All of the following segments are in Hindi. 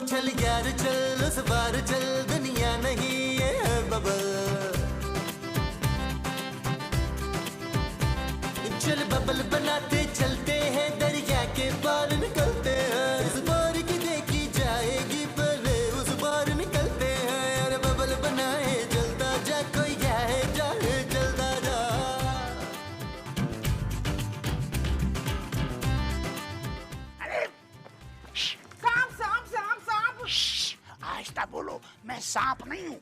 चल यार चल उस बार चल, दुनिया नहीं ये है बबल। चल बबल बनाते चलते हैं, दरिया के पार निकलते हैं। इस बार की देखी जाएगी पहले उस बार निकलते हैं। यार बबल बनाए चलता जा, कोई जाए जाए चलता जा। सांप सांप सांप सांप। आहिस्ता बोलो, मैं सांप नहीं हूँ।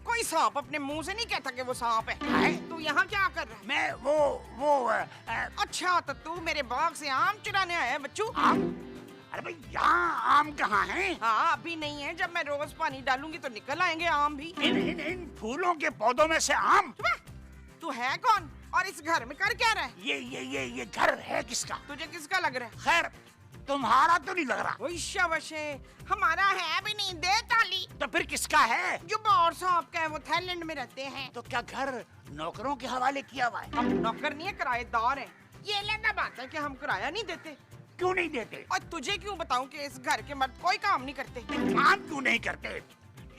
कोई सांप अपने मुंह से नहीं कहता कि वो सांप है। तू यहाँ क्या कर रहा है? मैं वो अच्छा तो तू मेरे बाग से आम चुराने आया है बच्चू? आम? अरे भाई यहाँ आम कहाँ है? हाँ अभी नहीं है, जब मैं रोज पानी डालूंगी तो निकल आएंगे आम भी। इन फूलों के पौधों में से आम? तू है कौन और इस घर में कर क्या रहा है? ये घर है किसका? तुझे किसका लग रहा है? खैर तुम्हारा तो नहीं लग रहा। वैश्य वशे हमारा है भी नहीं, दे ताली। तो फिर किसका है? जो और साहब का है, वो थाईलैंड में रहते हैं। तो क्या घर नौकरों के हवाले किया हुआ है? हम नौकर नहीं है, किराएदार हैं। ये अलग बात है कि हम किराया नहीं देते। क्यों नहीं देते? और तुझे क्यों बताऊं कि इस घर के मर्द कोई काम नहीं करते? काम क्यों नहीं करते?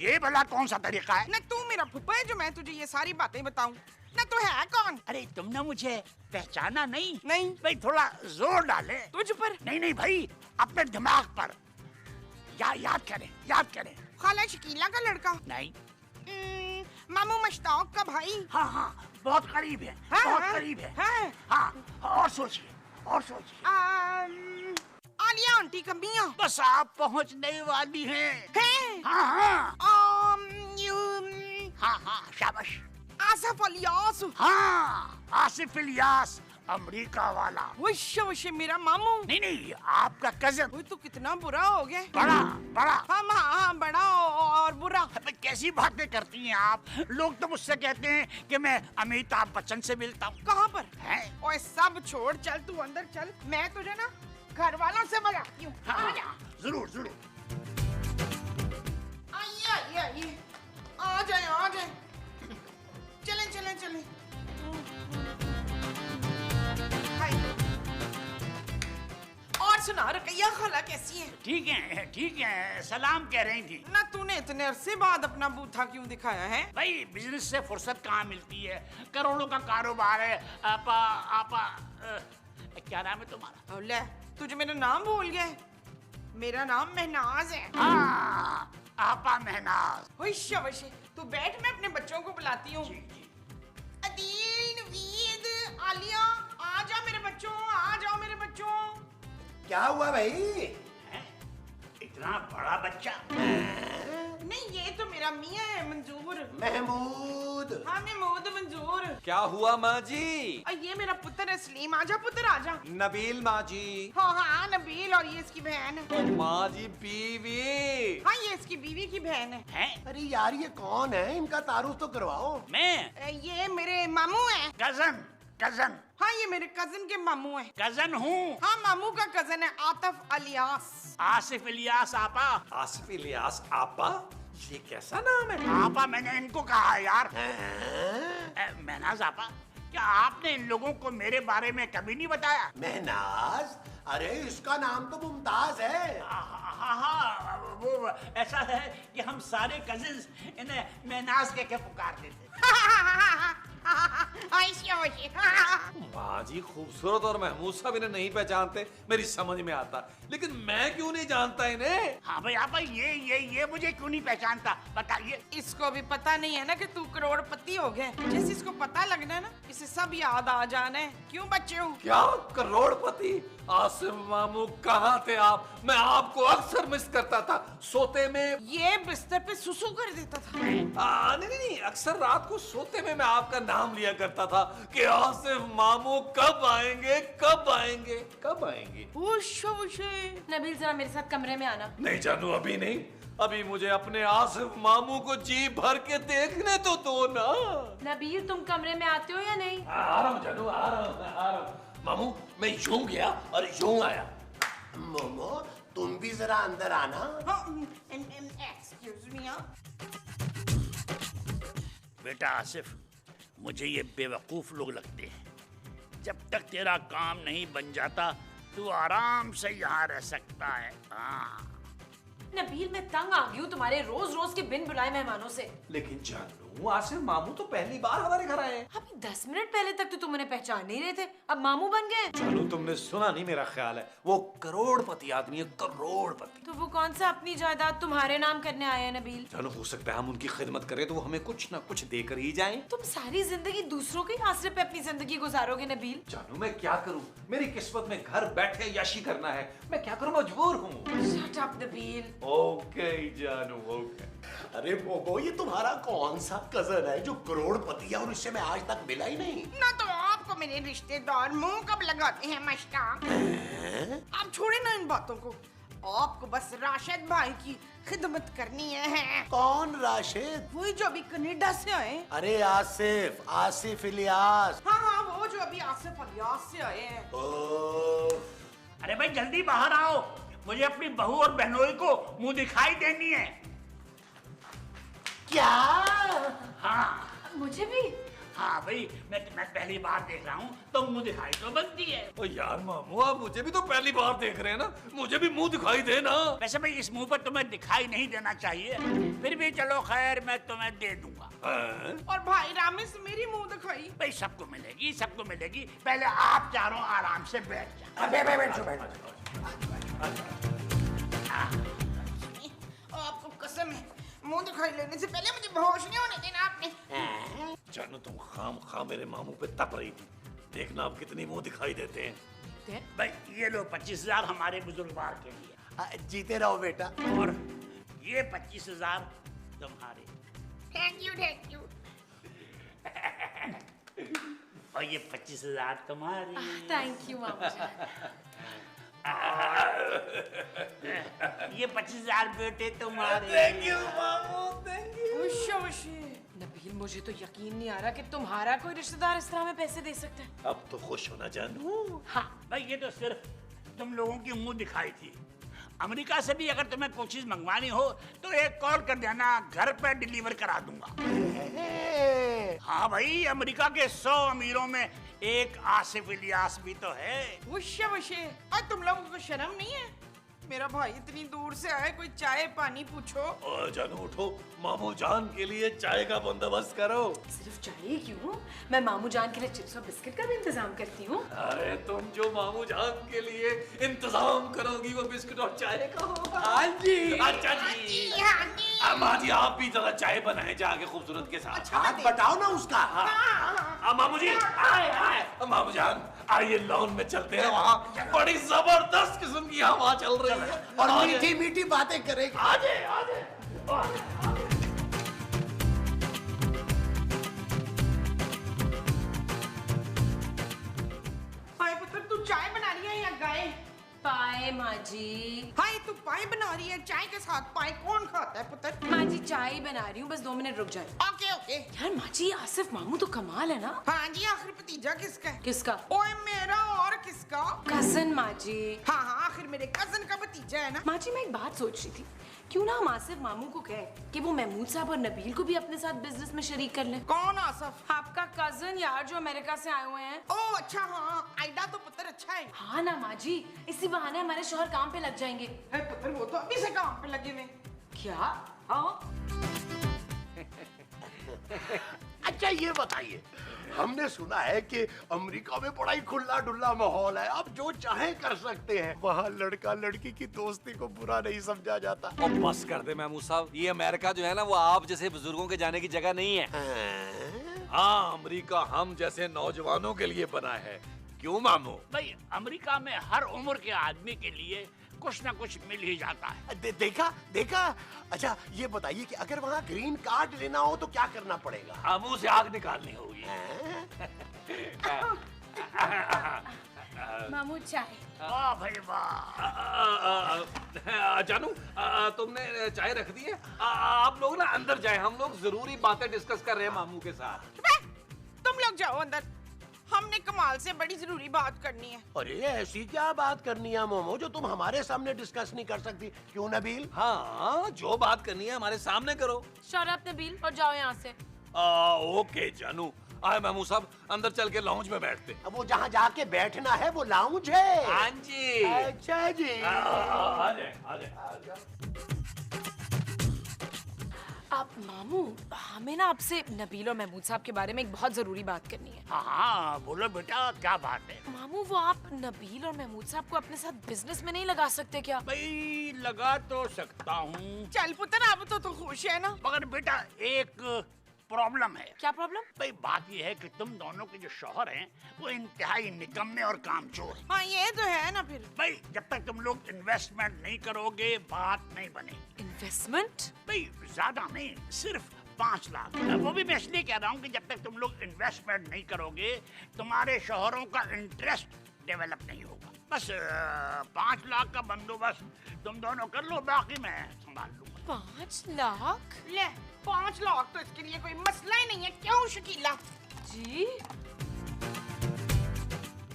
ये भला कौन सा तरीका है? न तू मेरा फुप्पा है जो मैं तुझे ये सारी बातें बताऊं। न तू है कौन? अरे तुमने मुझे पहचाना नहीं? नहीं भाई थोड़ा जोर डाले। तुझ पर? नहीं भाई, अपने दिमाग पर। याद करें। खाला शकीला का लड़का? नहीं। मामू मुश्ताक का भाई? हाँ बहुत करीब है। बहुत करीब है। हाँ और सोचिए। आलिया आंटी का मियां? बस आप पहुँचने वाली हैं। हाँ शाबाश। आसिफ इलियास? हाँ आसिफ इलियास, अमेरिका वाला। वैश्य मेरा मामू? नहीं आपका कजन। वो तो कितना बुरा हो गया। बड़ा। हाँ बड़ा और बुरा। कैसी बातें करती हैं आप? लोग तो मुझसे कहते हैं कि मैं अमिताभ बच्चन से मिलता हूँ। कहाँ पर है? ओए सब छोड़, चल तू अंदर चल, मैं तुझे ना घर वालों से मिलाती हूँ। जरूर। आइए आ जाए। चले। और सुना रकैया खाला कैसी है? ठीक है, सलाम कह रही थी ना। तूने इतने अरसे बाद अपना बूथा क्यों दिखाया है? भाई बिजनेस से फुर्सत कहाँ मिलती है, करोड़ों का कारोबार है। आपा क्या नाम है तुम्हारा? ले तुझे मेरा नाम भूल गया? मेरा नाम महनाज है। आपा महनाज। वैश्य तू बैठ, मैं अपने बच्चों को बुलाती हूँ। अदील, नवीद, आलिया, आ जाओ मेरे बच्चों। क्या हुआ भाई? इतना बड़ा बच्चा? नहीं ये तो मेरा मियाँ है, मंजूर। महमूद। हाँ महमूद मंजूर। क्या हुआ माँ जी? ये मेरा पुत्र है सलीम। आजा पुत्र आजा। नबील माँ जी। हाँ नबील, और ये इसकी बहन है। माँ जी बीवी। हाँ ये इसकी बीवी की बहन है। अरे यार ये कौन है? इनका तारुफ तो करवाओ। मैं? ये मेरे मामू है। कजन? हाँ ये मेरे कजन के मामू है। कजन हूँ? हाँ मामू का कजन है, आतिफ इलियास। आसिफ इलियास आपा? आसिफ इलियास आपा? ये कैसा नाम है? आपा मैंने इनको कहा यार। महनाज आपा, क्या आपने इन लोगों को मेरे बारे में कभी नहीं बताया? महनाज? अरे इसका नाम तो मुमताज है। हाँ वो ऐसा है कि हम सारे कजिन्स इन्हें महनाज कह पुकारते थे। माँ जी खूबसूरत और महमूद साहब इन्हें नहीं पहचानते, मेरी समझ में आता, लेकिन मैं क्यों नहीं जानता इन्हें? हाँ भाई आपा, ये मुझे क्यों नहीं पहचानता बताइए। इसको भी पता नहीं है ना कि तू करोड़पति हो गया। जैसे इसको पता लगना है ना, इसे सब याद आ जाना है। क्यों बच्चे हो? क्या करोड़पति? आसिफ मामू कहाँ थे आप? मैं आपको अक्सर मिस करता था। सोते में ये बिस्तर पे सुसु कर देता था। नहीं, अक्सर रात को सोते में मैं आपका नाम लिया करता था कि आसिफ मामू कब आएंगे। नबील जरा मेरे साथ कमरे में आना। नहीं जानू, अभी नहीं। अभी मुझे अपने आसिफ मामू को जी भर के देखने तो दो ना। नबील तुम कमरे में आते हो या नहीं? आ रहा हूँ जानू, आ रहा हूँ। मामू मैं यूं गया और यूं आया। मोमो तुम भी जरा अंदर आना। Excuse me. बेटा आसिफ, मुझे ये बेवकूफ लोग लगते हैं। जब तक तेरा काम नहीं बन जाता तू आराम से यहाँ रह सकता है। हाँ नबील नबील मैं तंग आ गई हूँ तुम्हारे रोज रोज के बिन बुलाए मेहमानों से। लेकिन जानू आसिफ मामू तो पहली बार हमारे घर आए हैं। अभी 10 मिनट पहले तक तो तुम उन्हें पहचान नहीं रहे थे, अब मामू बन गए। जानू तुमने सुना नहीं, मेरा ख्याल है वो करोड़पति आदमी है, करोड़पति। तो वो कौन सा अपनी जायदाद तुम्हारे नाम करने आए हैं नबील? जानू हो सकता है हम उनकी खिदमत करें तो वो हमें कुछ ना कुछ देकर ही जाएं। तुम सारी जिंदगी दूसरों के आसरे पे अपनी जिंदगी गुजारोगे नबील। जानू मैं क्या करूं, मेरी किस्मत में घर बैठे याशी करना है, मैं क्या करूं, मजबूर हूं। Shut up Nabeel. ओके जानू ओके। अरे मोमो, ये तुम्हारा कौन सा कजन है जो करोड़पति है और इससे मैं आज तक मिला ही नहीं? ना तो आपको मेरे रिश्तेदार मुंह कब लगाते हैं मशताक। आप छोड़े ना इन बातों को, आपको बस राशिद भाई की खिदमत करनी है। कौन राशिद? वही जो अभी कनाडा से आए। अरे आसिफ, आसिफ इलियास। हाँ हाँ, वो जो अभी आसिफ इलियास से आए हैं। अरे भाई जल्दी बाहर आओ, मुझे अपनी बहू और बहनोई को मुंह दिखाई देनी है। क्या? हाँ मुझे भी। हाँ भाई, मैं पहली बार देख रहा हूँ तो मुंह दिखाई तो बनती है। ओ यार मामू आप मुझे भी तो पहली बार देख रहे हैं ना, मुझे भी मुंह दिखाई दे ना। वैसे भाई इस मुंह पर तुम्हें दिखाई नहीं देना चाहिए, फिर भी चलो खैर मैं तुम्हें दे दूंगा। और भाई रामेश मेरी मुंह दिखाई। भाई सबको मिलेगी, सबको मिलेगी, पहले आप चारों आराम से बैठ जाओ। आपको कसम है, मुंह दिखाई लेने से पहले मुझे बेहोश नहीं होने देना आपने। जानू तुम खाम मेरे मामू पे तप रही थी, देखना अब कितनी मुंह दिखाई देते हैं। भाई ये लो 25,000 हमारे बुजुर्गवार के लिए, जीते रहो बेटा। और ये 25,000 तुम्हारे। Thank you. और ये 25,000 तुम्हारे। थैंक यू मामू जान। ये 25,000 बेटे तुम्हारे। थैंक यू मामू, थैंक यू। नबील मुझे तो यकीन नहीं आ रहा कि तुम्हारा कोई रिश्तेदार इस तरह में पैसे दे सकता है। अब तो खुश होना जानू। हाँ भाई ये तो सिर्फ तुम लोगों की मुंह दिखाई थी। अमेरिका से भी अगर तुम्हें कोई चीज मंगवानी हो तो एक कॉल कर देना, घर पे डिलीवर करा दूंगा। हाँ भाई, अमेरिका के 100 अमीरों में एक आसिफ इलियास भी तो है। वुशे और तुम लोगों को शर्म नहीं है? मेरा भाई इतनी दूर से आए, कोई चाय पानी पूछो। जानू उठो, मामू जान के लिए चाय का बंदोबस्त करो। सिर्फ चाय क्यों, मैं मामू जान के लिए चिप्स और बिस्किट का भी इंतजाम करती हूँ। अरे तुम जो मामू जान के लिए इंतजाम करोगी वो बिस्किट और चाय का होगा। हाँ जी। अच्छा जी। अम्मा जी आप भी जरा चाय बनाए जाके खूबसूरत के साथ। हाथ बटाओ ना उसका। मामू जी आए मामू जान आइए लॉन में चलते हैं, वहाँ बड़ी जबरदस्त किस्म की हवा चल रही है और मीठी मीठी बातें करेंगे। आजे हाय पुत्र, तू चाय बना रही है या गाय? पाए माँ जी। हाय तू पाए बना रही है, चाय के साथ पाए कौन खाता है पुत्र? माँ जी चाय ही बना रही हूँ, बस 2 मिनट रुक जाए। ओके। यार माँ जी आसिफ मामू तो कमाल है ना। हाँ जी, आखिर भतीजा किसका है? किसका? ओए मेरा और किसका? कजन माँ जी। हाँ, आखिर मेरे कजन का भतीजा है ना। माँ जी मैं एक बात सोच रही थी, क्यों ना हम आसिफ मामू को कहें कि वो महमूद साहब और नबील को भी अपने साथ बिजनेस में शरीक कर लें। कौन आसफ? आपका कजन यार जो अमेरिका से आए हुए हैं। ओ अच्छा, हाँ आइडा तो पुत्र अच्छा है। हाँ ना माँ जी, इसी बहाने हमारे शौहर काम पे लग जाएंगे। है पुत्र, वो तो अभी से काम पे लगे हुए। क्या? हाँ अच्छा ये बताइए, हमने सुना है कि अमेरिका में बड़ा ही खुला डुल्ला माहौल है, आप जो चाहे कर सकते हैं। वहाँ लड़का लड़की की दोस्ती को बुरा नहीं समझा जाता। और बस कर दे महमूद साहब, ये अमेरिका जो है ना वो आप जैसे बुजुर्गों के जाने की जगह नहीं है। हाँ अमेरिका हम जैसे नौजवानों के लिए बना है। क्यों मामू? भाई अमेरिका में हर उम्र के आदमी के लिए कुछ ना कुछ मिल ही जाता है। देखा। अच्छा ये बताइए कि अगर वहाँ ग्रीन कार्ड लेना हो तो क्या करना पड़ेगा? मुंह से आग निकालनी होगी। मामू चाय। वाह भाई वाह। जानू तुमने चाय रख दी है? आप लोग ना अंदर जाएं, हम लोग जरूरी बातें डिस्कस कर रहे हैं मामू के साथ। तुम लोग जाओ अंदर, हमने कमाल से बड़ी जरूरी बात करनी है। अरे ऐसी क्या बात करनी है मोमो जो तुम हमारे सामने डिस्कस नहीं कर सकती? क्यों नबील? हाँ जो बात करनी है हमारे सामने करो। शट अप नबील और जाओ यहाँ से। ओके जानू। आए मामू साहब अंदर चल के लाउंज में बैठते। अब वो जहाँ जाके बैठना है वो लाउंज है। हाँ जी। अच्छा जी। आ जाए। आप मामू, हमें ना आपसे नबील और महमूद साहब के बारे में एक बहुत जरूरी बात करनी है। हाँ बोलो बेटा, क्या बात है? मामू, वो आप नबील और महमूद साहब को अपने साथ बिजनेस में नहीं लगा सकते क्या? भाई लगा तो सकता हूँ, चल पुत्र, अब तो खुश है ना? मगर बेटा एक प्रॉब्लम है। क्या प्रॉब्लम? भाई बात ये है कि तुम दोनों के जो शौहर हैं वो इंतहाई निकम्मे और कामचोर हैं। हाँ ये तो है ना। फिर भाई जब तक तुम लोग इन्वेस्टमेंट नहीं करोगे बात नहीं बनेगी। इन्वेस्टमेंट? भाई ज्यादा नहीं, सिर्फ 5 लाख। वो भी मैं इसलिए कह रहा हूँ कि जब तक तुम लोग इन्वेस्टमेंट नहीं करोगे तुम्हारे शौहरों का इंटरेस्ट डेवलप नहीं होगा। बस 5 लाख का बंदोबस्त तुम दोनों कर लो, बाकी मैं संभाल लूंगा। 5 लाख? ले 5 लाख तो इसके लिए कोई मसला ही नहीं है, क्यों शकीला? जी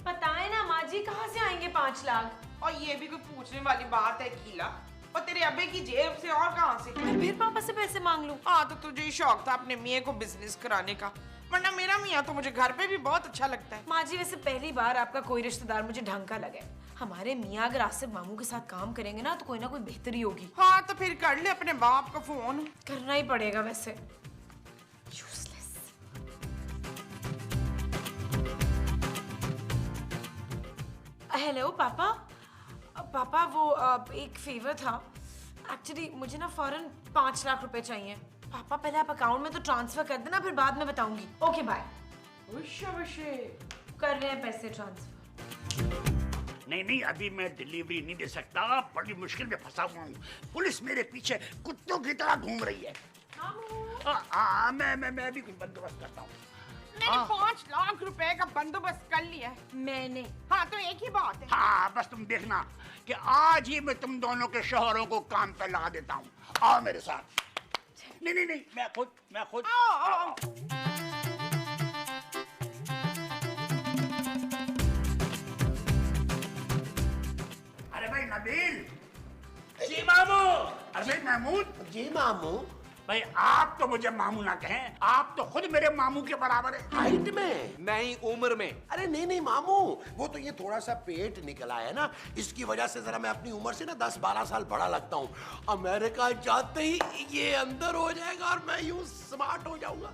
बताए ना माँ जी, कहाँ से आएंगे 5 लाख? और ये भी कोई पूछने वाली बात है कीला? और तेरे अबे की जेब से और कहाँ से? मैं फिर पापा से पैसे मांग लूं? हाँ तो तुझे ही शौक था अपने मियाँ को बिजनेस कराने का, वरना मेरा मियाँ तो मुझे घर पे भी बहुत अच्छा लगता है। माँ जी, वैसे पहली बार आपका कोई रिश्तेदार मुझे ढंग का लगे। हमारे मियाँ अगर आसिफ मामू के साथ काम करेंगे ना तो कोई बेहतरी होगी। हाँ तो फिर कर ले अपने बाप का फोन। करना ही पड़ेगा वैसे। Useless. हेलो पापा। पापा वो एक फेवर था। एक्चुअली मुझे ना फौरन 5 लाख रुपए चाहिए। पापा पहले आप अकाउंट में तो ट्रांसफर कर देना, फिर बाद में बताऊंगी। Okay bye. कर रहे हैं पैसे ट्रांसफर। नहीं अभी मैं डिलीवरी नहीं दे सकता, बड़ी मुश्किल में फंसा हुआ हूँ। पुलिस मेरे पीछे कुत्तों की तरह घूम रही है। मैं भी कुछ बंदोबस्त करता हूँ। मैंने 5 लाख रुपए का बंदोबस्त कर लिया है मैंने। हाँ तो एक ही बात है। हाँ बस तुम देखना कि आज ही मैं तुम दोनों के शौहरों को काम पे लगा देता हूँ। आओ मेरे साथ। नहीं मैं खुद। आओ। अरे भाई नबील। जी मामू। अरे भाई महमूद। जी मामू। भाई आप तो मुझे मामू ना कहें, आप तो खुद मेरे मामू के बराबर है। हाइट में नहीं, उम्र में। अरे नहीं मामू, वो तो ये थोड़ा सा पेट निकला है ना, इसकी वजह से जरा मैं अपनी उम्र से ना 10-12 साल बड़ा लगता हूँ। अमेरिका जाते ही ये अंदर हो जाएगा और मैं यूं स्मार्ट हो जाऊंगा।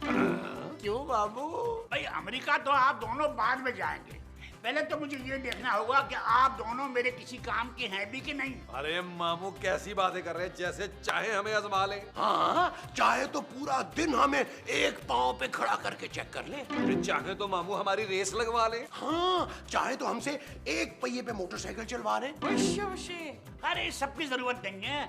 क्यों मामू? भाई अमेरिका तो आप दोनों बाद में जाएंगे, पहले तो मुझे ये देखना होगा कि आप दोनों मेरे किसी काम के हैं भी कि नहीं। अरे मामू कैसी बातें कर रहे हैं, जैसे चाहे हमें आजमा लें। हाँ, चाहे तो पूरा दिन हमें एक पांव पे खड़ा करके चेक कर ले। फिर चाहे तो मामू हमारी रेस लगवा ले। हाँ, चाहे तो हमसे एक पहिए पे मोटरसाइकिल चलवा ले। अरे सबकी जरूरत नहीं है।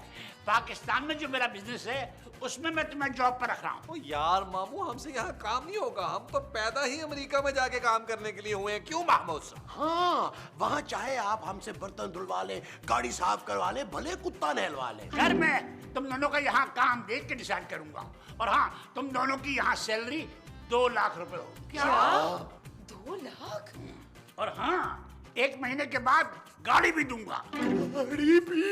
पाकिस्तान में जो मेरा बिजनेस है उसमें मैं तुम्हें जॉब पर रख रहा हूँ। यार मामू, हमसे यहाँ काम नहीं होगा, हम तो पैदा ही अमेरिका में जाके काम करने के लिए हुए हैं। क्यों महमूद? हाँ, वहाँ चाहे आप हमसे बर्तन धुलवा ले, गाड़ी साफ करवा ले, भले कुत्ता नहलवा ले। घर में तुम दोनों का यहाँ काम देख के डिसाइड करूंगा। और हाँ, तुम दोनों की यहाँ सैलरी 2 लाख रुपए होगी। क्या? 2 लाख? और हाँ, 1 महीने के बाद गाड़ी भी दूंगा। गाड़ी भी?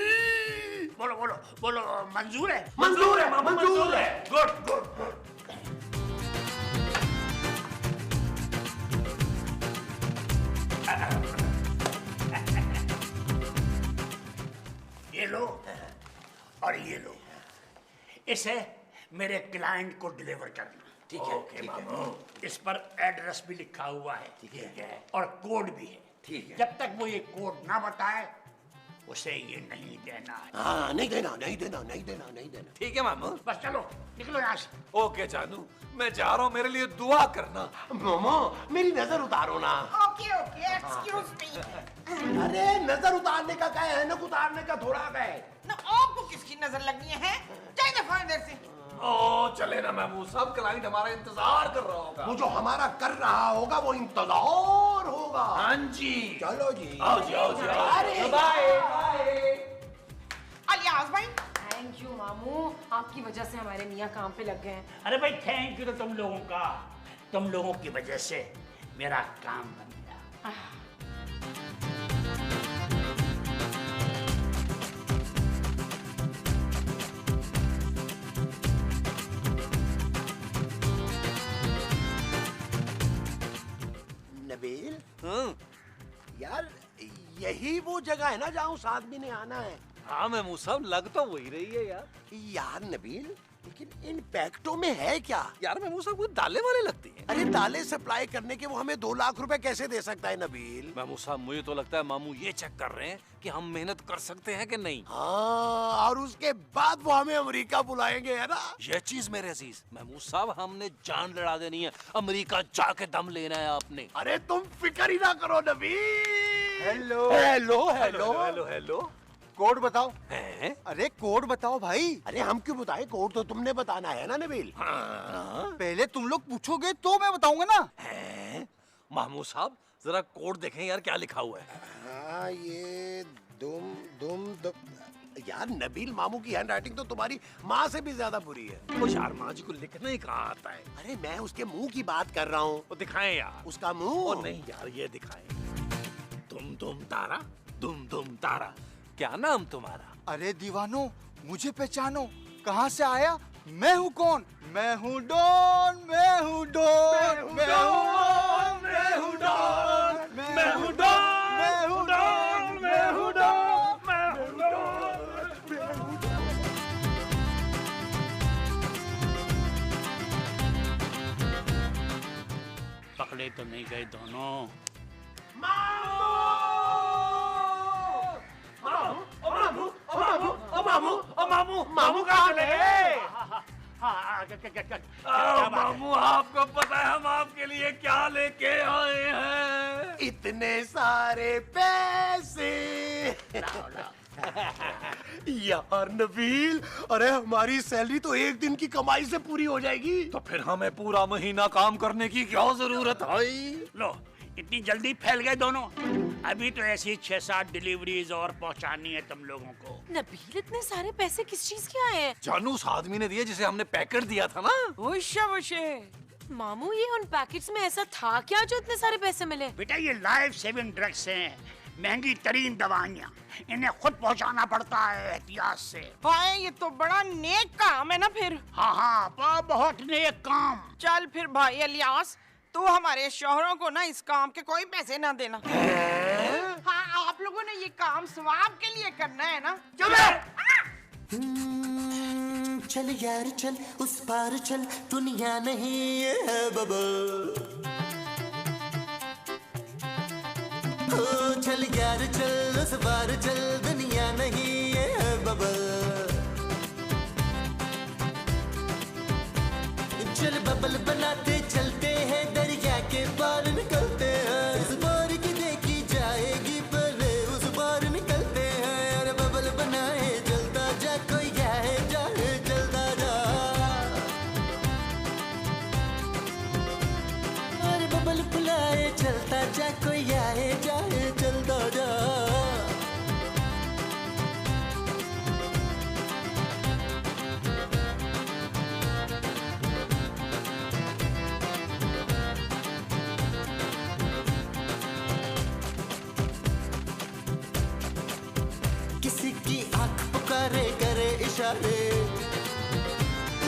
बोलो मंजूर है? मंजूर है, मंजूर है। गुड। ये लो और ये लो, इसे मेरे क्लाइंट को डिलीवर करना। ठीक है, ओके ठीक है। मामू, इस पर एड्रेस भी लिखा हुआ है। ठीक है। और कोड भी है। ठीक है। जब तक वो ये कोड ना बताए उसे ये नहीं देना है। हाँ, नहीं देना। ठीक है मामू। बस चलो निकलो यहाँ से। ओके जानू, मैं जा रहा हूँ, मेरे लिए दुआ करना। मामा, मेरी नजर उतारो ना। Okay excuse me. अरे नजर उतारने का क्या है, ऐनक उतारने का थोड़ा है। ना आपको किसकी नजर लगनी है? जाए दफा इधर से। ओ चले ना मामू, सब क्लाइंट हमारा इंतजार कर रहा होगा। वो जो हमारा कर रहा होगा वो इंतजार होगा। हाँ जी। चलो जी। आओ जी। अरे बाय। अलियास भाई, थैंक यू मामू, आपकी वजह से हमारे मियाँ काम पे लग गए हैं। अरे भाई थैंक यू तो तुम लोगों का, तुम लोगों की वजह से मेरा काम बन गया। नबील, यार यही वो जगह है ना जहाँ उस आदमी ने आना है। हाँ मामू साहब, लग तो वही रही है यार। यार नबील, लेकिन इन पैकेटों में है क्या? यार महमूद साहब कुछ दालें वाले लगती हैं। अरे दालें सप्लाई करने के वो हमें 2 लाख रुपए कैसे दे सकता है नबील? महमूद साहब मुझे तो लगता है मामू ये चेक कर रहे हैं कि हम मेहनत कर सकते हैं कि नहीं। हाँ, और उसके बाद वो हमें अमेरिका बुलाएंगे, है ना? ये चीज मेरे अजीज महमूद साहब, हमने जान लड़ा देनी है, अमेरिका जाके दम लेना है आपने। अरे तुम फिक्र ही ना करो Nabeel. Hello hello hello hello hello. Code बताओ। हैं? अरे कोड बताओ भाई। अरे हम क्यों बताए? कोड तो तुमने बताना है ना नबील। पहले तुम लोग पूछोगे तो मैं बताऊंगा ना। हैं? महमूद साहब जरा कोड देखें यार, क्या लिखा हुआ है। हाँ, ये दुम यार नबील, मामू की हैंडराइटिंग तो तुम्हारी माँ से भी ज्यादा बुरी है। वो यार माँ जी को लिखना ही कहाँ आता है। अरे मैं उसके मुंह की बात कर रहा हूँ। वो दिखाएं यार उसका मुंह। ओ नहीं यार, ये दिखाएं। दुम तारा, दुम तारा, क्या नाम तुम्हारा? अरे दीवानो, मुझे पहचानो। कहाँ से आया? मैं हूँ कौन? मैं हूँ डॉन, मैं हूँ डॉन, मैं हूँ डॉन, मैं हूँ डॉन, मैं हूँ डॉन, मैं हूँ डॉन, मैं हूँ डॉन, मैं हूँ डॉन। पकड़े तो नहीं गए दोनों। मामू कहाँ चले गए? मामू आपको पता है हम आपके लिए क्या लेके आए हैं? इतने सारे पैसे। यार नबील, अरे हमारी सैलरी तो एक दिन की कमाई से पूरी हो जाएगी। तो फिर हमें पूरा महीना काम करने की क्या जरूरत है? लो, इतनी जल्दी फैल गए दोनों। अभी तो ऐसी 6-7 डिलीवरीज और पहुंचानी है तुम लोगों को। नबील, इतने सारे पैसे किस चीज के आए हैं? जानू उस आदमी ने दिए जिसे हमने पैकेट दिया था ना। मामू, ये उन पैकेट्स में ऐसा था क्या जो इतने सारे पैसे मिले? बेटा ये लाइफ सेविंग ड्रग्स हैं, महंगी तरीन दवाइयाँ। इन्हें खुद पहुंचाना पड़ता है एहतियात से। भाई ये तो बड़ा नेक काम है ना फिर। हाँ, बहुत नेक काम। चल फिर भाई इलियास, तू हमारे शोहरों को ना इस काम के कोई पैसे ना देना। हाँ, आप लोगों ने ये काम सवाब के लिए करना है ना। चल यार चल, उस पार चल, दुनिया नहीं ये है बबल। ओ चल यार चल, उस पार चल, दुनिया नहीं ये है बबल। चल बबल बनाते चलते हैं, दरिया के पार निकलते हैं। इस बार की देखी जाएगी पहले उस बार निकलते हैं। अरे बबल बनाए चलता जा, कोई आए जाए चलता जा। अरे बबल फुलाए चलता जा, कोई आए जाए चलता जा। किसी की आंख पुकारे करे इशारे,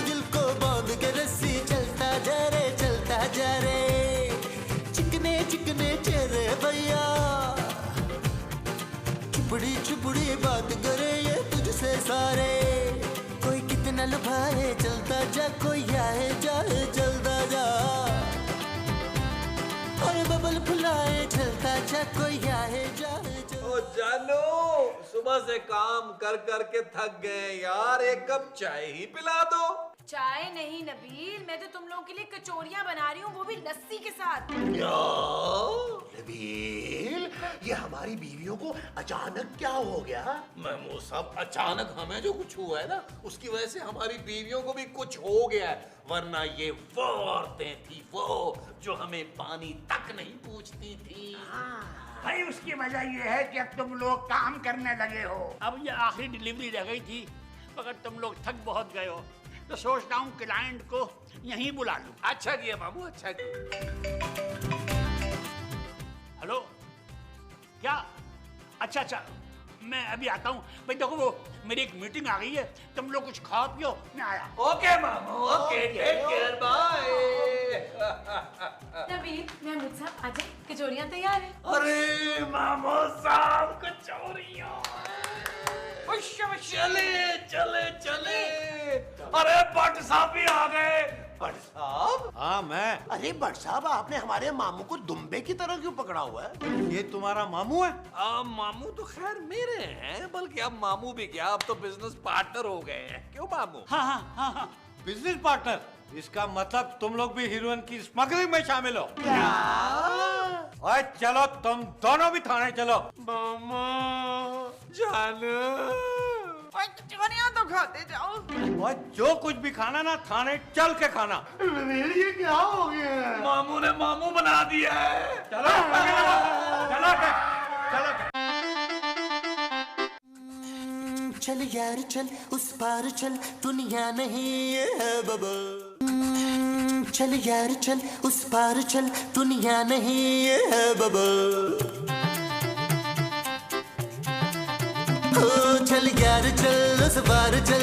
दिल को बांध के रस्सी चलता जा रे, चलता जा रे। चिकने चिकने चेहरे भैया, चुपड़ी चुपड़ी बात करे ये तुझसे सारे। कोई कितना लुभाए चलता जा, कोई आए जाए चलता जा। और बबल फुलाए चलता जा, कोई आए जाए ओ जानू, सुबह से काम कर कर के थक गए यार, एक कप चाय ही पिला दो। चाय नहीं नबील, मैं तो तुम लोगों के लिए कचौरियां बना रही हूँ, वो भी लस्सी के साथ। नबील, ये हमारी बीवियों को अचानक क्या हो गया? महमूद साहब, अचानक हमें जो कुछ हुआ है ना, उसकी वजह से हमारी बीवियों को भी कुछ हो गया है। वरना ये वो औरतें थी वो जो हमें पानी तक नहीं पूछती थी। भाई उसकी वजह ये है कि अब तुम लोग काम करने लगे हो। अब ये आखिरी डिलीवरी रह गई थी, मगर तुम लोग थक बहुत गए हो, तो सोचता हूँ क्लाइंट को यहीं बुला लूं। अच्छा किया मामू, अच्छा किया। हेलो, क्या? अच्छा, मैं अभी आता हूँ। भाई देखो, वो मेरी एक मीटिंग आ गई है, तुम लोग कुछ खाओ पियो, मैं आया। ओके मामू, okay, take care, bye. Nabeel, मैं मुझसे आजा, कचौरियां तैयार है। अरे मामू साहब, कचौरियां। चले चले चले, अरे बट भट्ट साहब भी आ गए। भट्ट साहब? हाँ मैं। अरे भट्ट साहब, आपने हमारे मामू को दुम्बे की तरह क्यों पकड़ा हुआ है? ये तुम्हारा मामू है? मामू तो खैर मेरे हैं, बल्कि अब मामू भी क्या, अब तो बिजनेस पार्टनर हो गए हैं। क्यों मामू? हाँ। बिजनेस पार्टनर, इसका मतलब तुम लोग भी हीरोइन की स्मगलिंग में शामिल हो। और चलो तुम दोनों भी थाने चलो। मामा जानू, चोरियां तो खाते जाओ। और जो कुछ भी खाना ना थाने चल के खाना। ये क्या हो गया? मामू ने मामू बना दिया है। चलो चलो चलो। चल यार चल उस पार चल, दुनिया नहीं ये है बबल। चल यार चल उस पार चल, दुनिया नहीं ये है बबल। चल यार चल उस पार चल।